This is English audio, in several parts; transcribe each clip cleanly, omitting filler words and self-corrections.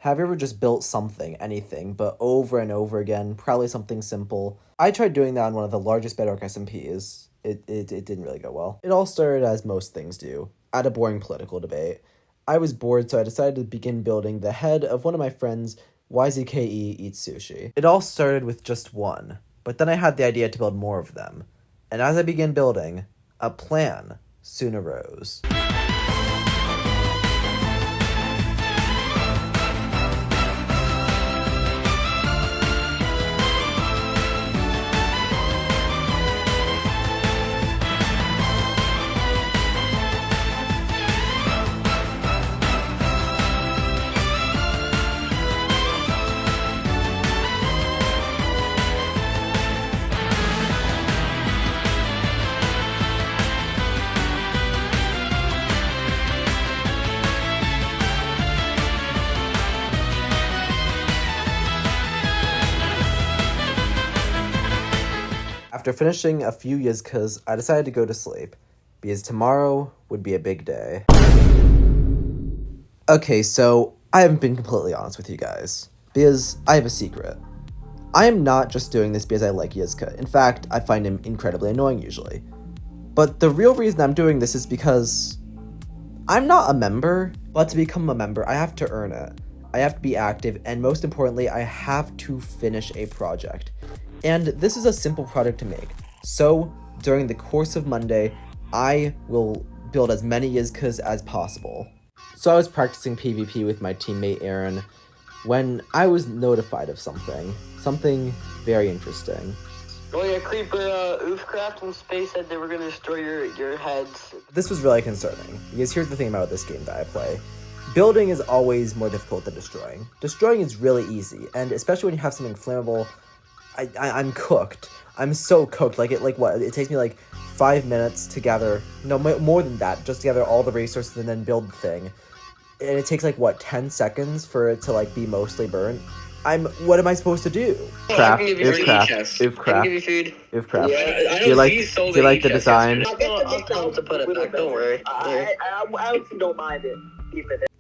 Have you ever just built something, anything, but over and over again, probably something simple? I tried doing that on one of the largest Bedrock SMPs. It didn't really go well. It all started as most things do, at a boring political debate. I was bored, so I decided to begin building the head of one of my friends, yzkeeatssushi. It all started with just one, but then I had the idea to build more of them. And as I began building, a plan soon arose. After finishing a few yzkas, I decided to go to sleep, because tomorrow would be a big day. Okay, so I haven't been completely honest with you guys, because I have a secret. I am not just doing this because I like Yzka. In fact, I find him incredibly annoying usually. But the real reason I'm doing this is because I'm not a member, but to become a member, I have to earn it. I have to be active, and most importantly, I have to finish a project. And this is a simple project to make. So, during the course of Monday, I will build as many Yzkas as possible. So I was practicing PvP with my teammate Aaron when I was notified of something very interesting. Oh yeah, Creeper, LifeSteal SMP said they were gonna destroy your heads. This was really concerning, because here's the thing about this game that I play. Building is always more difficult than destroying. Destroying is really easy, and especially when you have something flammable, I'm cooked. I'm so cooked. It takes me like 5 minutes to gather, no, more than that, just to gather all the resources and then build the thing. And it takes 10 seconds for it to be mostly burnt. What am I supposed to do? Craft, LifeSteal. Do you like the design? I'll tell him to put it back, don't worry. I honestly don't mind it.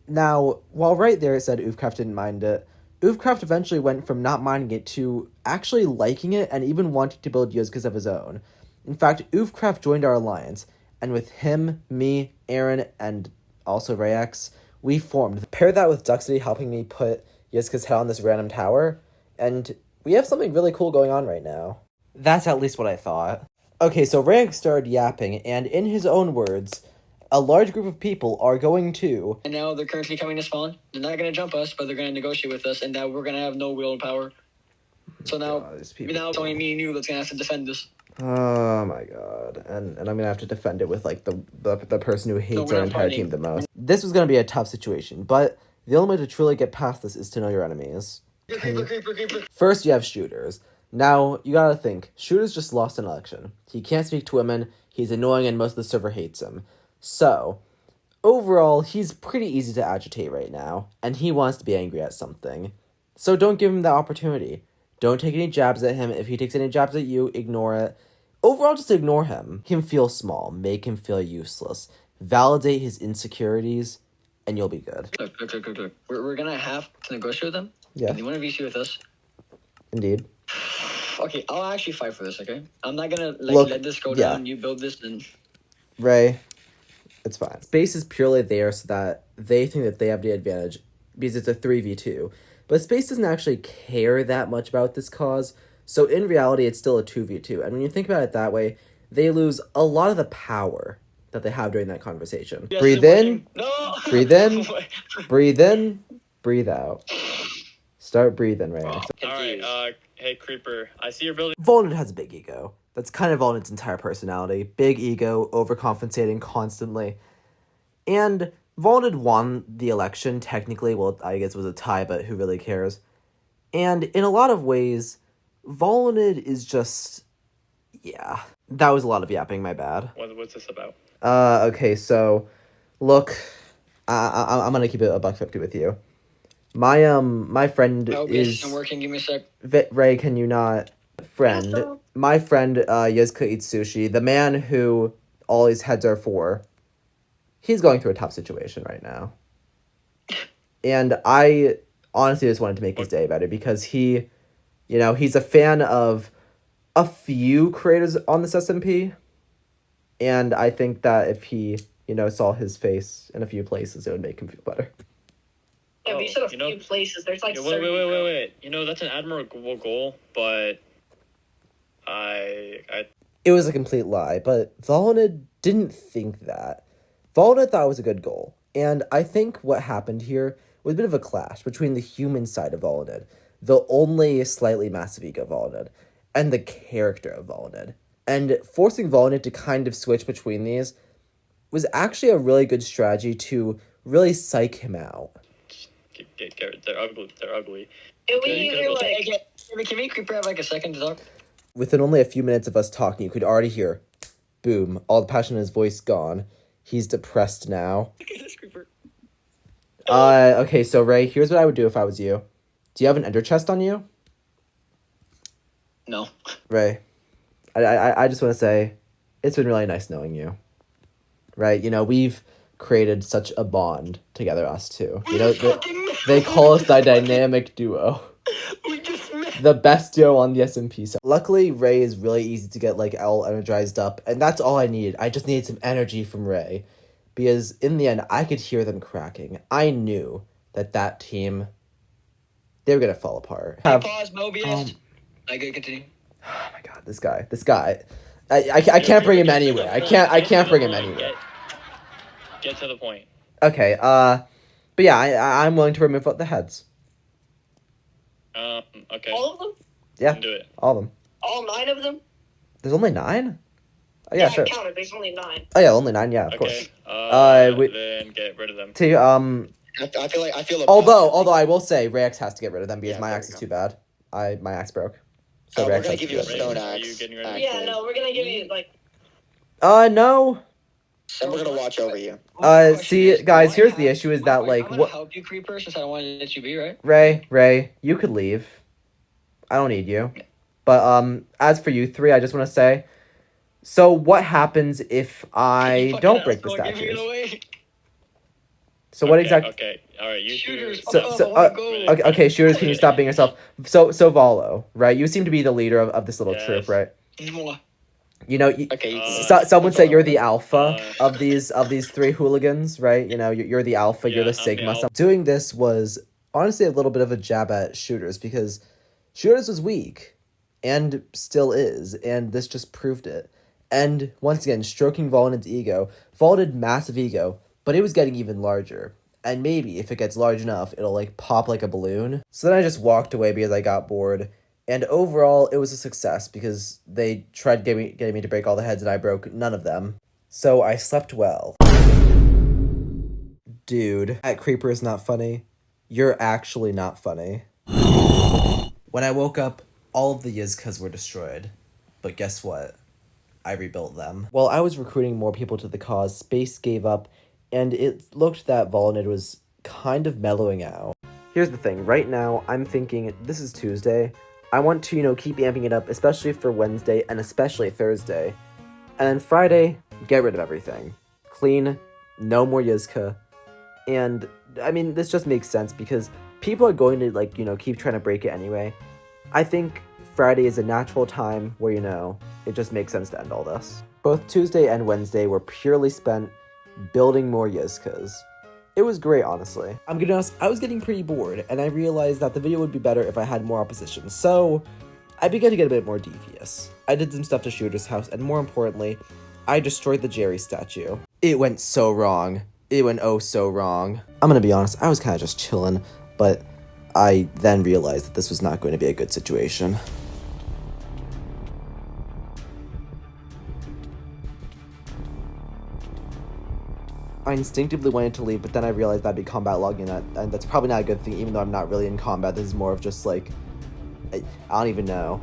Now, while right there it said LifeSteal didn't mind it, LifeSteal eventually went from not minding it to actually liking it and even wanting to build Yzkas of his own. In fact, LifeSteal joined our alliance, and with him, me, Aaron, and also Rayex, we formed. Pair that with Duxity helping me put Yzka's head on this random tower, and we have something really cool going on right now. That's at least what I thought. Okay, so Rayex started yapping, and in his own words, a large group of people are going to... And now they're currently coming to spawn. They're not going to jump us, but they're going to negotiate with us, and now we're going to have no willpower. So now it's only me and you that's going to have to defend this. Oh my god. And I'm going to have to defend it with, the person who hates our entire team the most. This was going to be a tough situation, but the only way to truly get past this is to know your enemies. Creeper. First, you have Shooters. Now, you gotta think, Shooters just lost an election. He can't speak to women, he's annoying, and most of the server hates him. So, overall, he's pretty easy to agitate right now, and he wants to be angry at something. So don't give him that opportunity. Don't take any jabs at him. If he takes any jabs at you, ignore it. Overall, just ignore him. Make him feel small. Make him feel useless. Validate his insecurities, and you'll be good. Look. We're gonna have to negotiate with them. Yeah. And they want to VC with us. Indeed. Okay, I'll actually fight for this, okay? I'm not gonna let this go down. You build this, and... Ray, it's fine. Space is purely there so that they think that they have the advantage because it's a 3v2. But Space doesn't actually care that much about this cause, so in reality it's still a 2v2. And when you think about it that way, they lose a lot of the power that they have during that conversation. Yes, breathe in, no! breathe in, breathe in, breathe out. Start breathing, Ray. Alright, hey Creeper, I see you're building... Volnid has a big ego. That's kind of Volnid's entire personality. Big ego, overcompensating constantly. And Volnid won the election, technically. Well, I guess it was a tie, but who really cares? And in a lot of ways, Volnid is just... yeah. That was a lot of yapping, my bad. What's this about? Okay, so... look, I'm gonna keep it a $1.50 with you. My friend is... I'm working, give me a sec. Ray, can you not... Friend. My friend, yzkeeatssushi, the man who all his heads are for, he's going through a tough situation right now. And I honestly just wanted to make his day better because he, he's a fan of a few creators on this SMP. And I think that if he, saw his face in a few places, it would make him feel better. Yeah, but you said a few places. There's like wait. That's an admirable goal, but It was a complete lie, but Volnid didn't think that. Volnid thought it was a good goal. And I think what happened here was a bit of a clash between the human side of Volnid, the only slightly massive ego Volnid, and the character of Volnid. And forcing Volnid to kind of switch between these was actually a really good strategy to really psych him out. they're ugly. Can we Creeper have like a second to talk? Within only a few minutes of us talking, you could already hear, boom, all the passion in his voice gone. He's depressed now. Creeper. Okay, so Ray, here's what I would do if I was you. Do you have an ender chest on you? No. Ray, I just want to say, it's been really nice knowing you. Right? We've created such a bond together, us two. They call us the dynamic duo. We just met. The best duo on the SMP. So luckily, Ray is really easy to get all energized up, and that's all I needed. I just needed some energy from Ray, because in the end, I could hear them cracking. I knew that team, they were gonna fall apart. Pause, Mobius. I could continue. Oh my god, this guy. I can't bring him anywhere. I can't bring him anywhere. Get to the point. Okay, but yeah, I'm willing to remove the heads. Okay. All of them? Yeah, Do it. all of them. All 9 of them? There's only 9? Oh yeah, sure. I counted. There's only 9. Oh yeah, only 9. Yeah, of course. Then get rid of them. I feel. Although I will say, Rayax has to get rid of them because my there axe we is go. too bad. My axe broke. So Oh, Rayax we're gonna has give to you a get rid of stone them. Are you axe. getting rid of Yeah, no, we're gonna give you No. And we're gonna watch over you. See, guys, here's the issue: is that I'm gonna help you, Creeper, since I don't want to let you be, right? Ray, you could leave. I don't need you. But as for you 3, I just want to say, so what happens if I don't break the statues? So what exactly? Okay, all right, you Shooters. two. Okay, shooters, can you stop being yourself? So Volo, right? You seem to be the leader of this little troop, right? Okay. Someone say you're the alpha of these 3 hooligans, right? You're the alpha, you're the I'm the sigma. alpha. Doing this was honestly a little bit of a jab at shooters because shooters was weak and still is, and this just proved it. And once again, stroking Volnid's ego. Volnid massive ego, but it was getting even larger. And maybe if it gets large enough, it'll pop like a balloon. So then I just walked away because I got bored. And overall, it was a success because they tried getting me to break all the heads and I broke none of them. So I slept well. Dude, that creeper is not funny. You're actually not funny. When I woke up, all of the Yzkas were destroyed. But guess what? I rebuilt them. While I was recruiting more people to the cause, space gave up, and it looked that Volnid was kind of mellowing out. Here's the thing, right now, I'm thinking, this is Tuesday, I want to, keep amping it up, especially for Wednesday, and especially Thursday. And then Friday, get rid of everything. Clean, no more Yzka, and, this just makes sense, because people are going to, keep trying to break it anyway. I think Friday is a natural time where, it just makes sense to end all this. Both Tuesday and Wednesday were purely spent building more Yzkas. It was great, honestly. I'm gonna be honest, I was getting pretty bored, and I realized that the video would be better if I had more opposition, so I began to get a bit more devious. I did some stuff to Shooter's house, and more importantly, I destroyed the Jerry statue. It went so wrong. It went oh so wrong. I'm gonna be honest, I was kind of just chilling, but I then realized that this was not going to be a good situation. I instinctively wanted to leave, but then I realized that'd be combat logging, and that's probably not a good thing, even though I'm not really in combat. This is more of just I don't even know.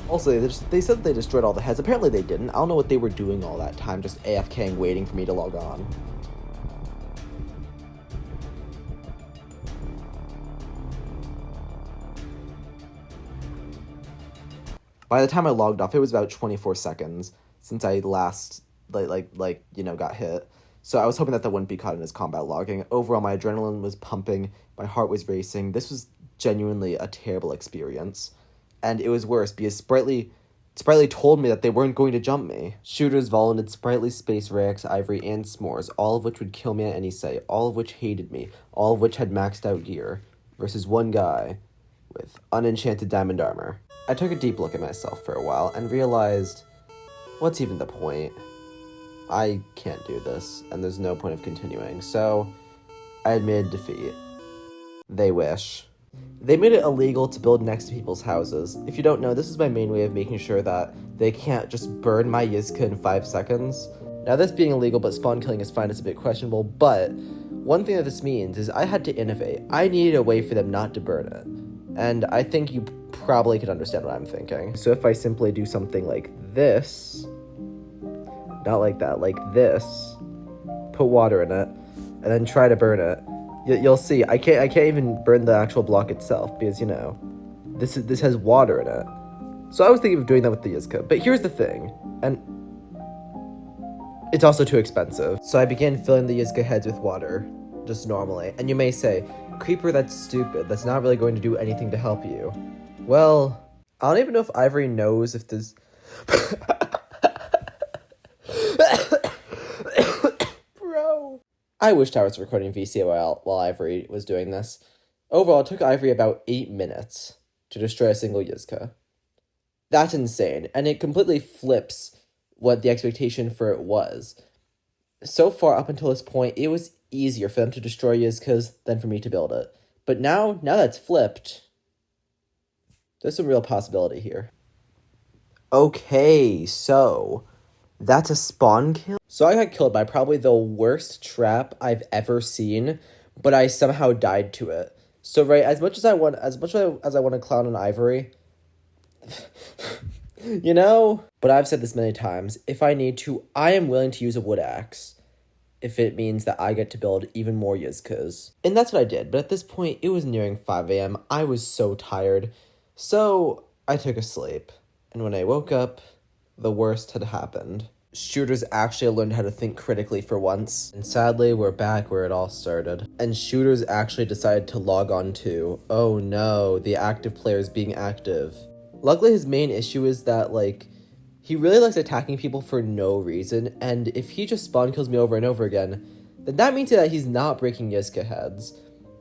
Also, they said they destroyed all the heads. Apparently they didn't. I don't know what they were doing all that time, just AFKing, waiting for me to log on. By the time I logged off, it was about 24 seconds since I last, got hit. So I was hoping that wouldn't be caught in his combat logging. Overall, my adrenaline was pumping, my heart was racing. This was genuinely a terrible experience. And it was worse because Sprightly told me that they weren't going to jump me. Shooters volunteered Sprightly, Space, Rex, Ivory, and S'mores, all of which would kill me at any site, all of which hated me, all of which had maxed out gear, versus one guy with unenchanted diamond armor. I took a deep look at myself for a while and realized, what's even the point? I can't do this, and there's no point of continuing, so I admitted defeat. They wish. They made it illegal to build next to people's houses. If you don't know, this is my main way of making sure that they can't just burn my Yzke in 5 seconds. Now, this being illegal but spawn killing is fine, it's a bit questionable, but one thing that this means is I had to innovate. I needed a way for them not to burn it. And I think you probably could understand what I'm thinking. So if I simply do something like this, not like that, like this, put water in it, and then try to burn it, you'll see, I can't even burn the actual block itself, because, you know, this has water in it. So I was thinking of doing that with the Yzke, but here's the thing, and it's also too expensive. So I began filling the Yzke heads with water, just normally, and you may say, Creeper, that's stupid, that's not really going to do anything to help you. Well, I don't even know if Ivory knows if this... Bro. I wished I was recording VCOL while Ivory was doing this. Overall, it took Ivory about 8 minutes to destroy a single Yzke. That's insane, and it completely flips what the expectation for it was. So far, up until this point, it was easier for them to destroy Yzkes than for me to build it. But now that's flipped, there's some real possibility here. Okay, so that's a spawn kill? So I got killed by probably the worst trap I've ever seen, but I somehow died to it. So right, as much as I want to clown on Ivory, you know? But I've said this many times, if I need to, I am willing to use a wood axe if it means that I get to build even more Yzkes. And that's what I did, but at this point, it was nearing 5 a.m. I was so tired, so I took a sleep. And when I woke up, the worst had happened. Shooters actually learned how to think critically for once, and sadly, we're back where it all started. And shooters actually decided to log on too. Oh no, the active player's being active. Luckily, his main issue is that, like, he really likes attacking people for no reason, and if he just spawn kills me over and over again, then that means that he's not breaking Yzke heads.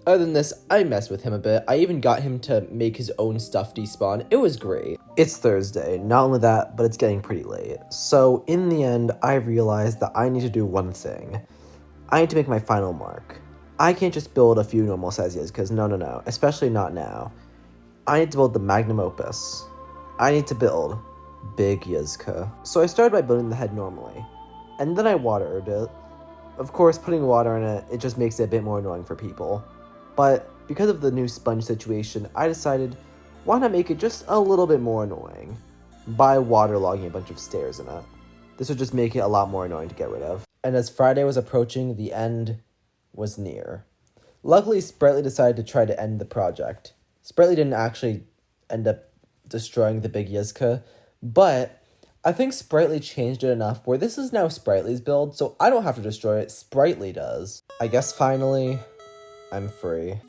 Other than this, I messed with him a bit. I even got him to make his own stuff despawn. It was great. It's Thursday. Not only that, but it's getting pretty late. So in the end, I realized that I need to do one thing. I need to make my final mark. I can't just build a few normal size Yzkes, no, especially not now. I need to build the magnum opus. I need to build big Yzke. So I started by building the head normally, and then I watered it. Of course, putting water in it just makes it a bit more annoying for people. But because of the new sponge situation, I decided, why not make it just a little bit more annoying by waterlogging a bunch of stairs in it. This would just make it a lot more annoying to get rid of. And as Friday was approaching, the end was near. Luckily, Sprightly decided to try to end the project. Sprightly didn't actually end up destroying the big Yzke, but I think Sprightly changed it enough where this is now Sprightly's build, so I don't have to destroy it, Sprightly does. I guess finally, I'm free.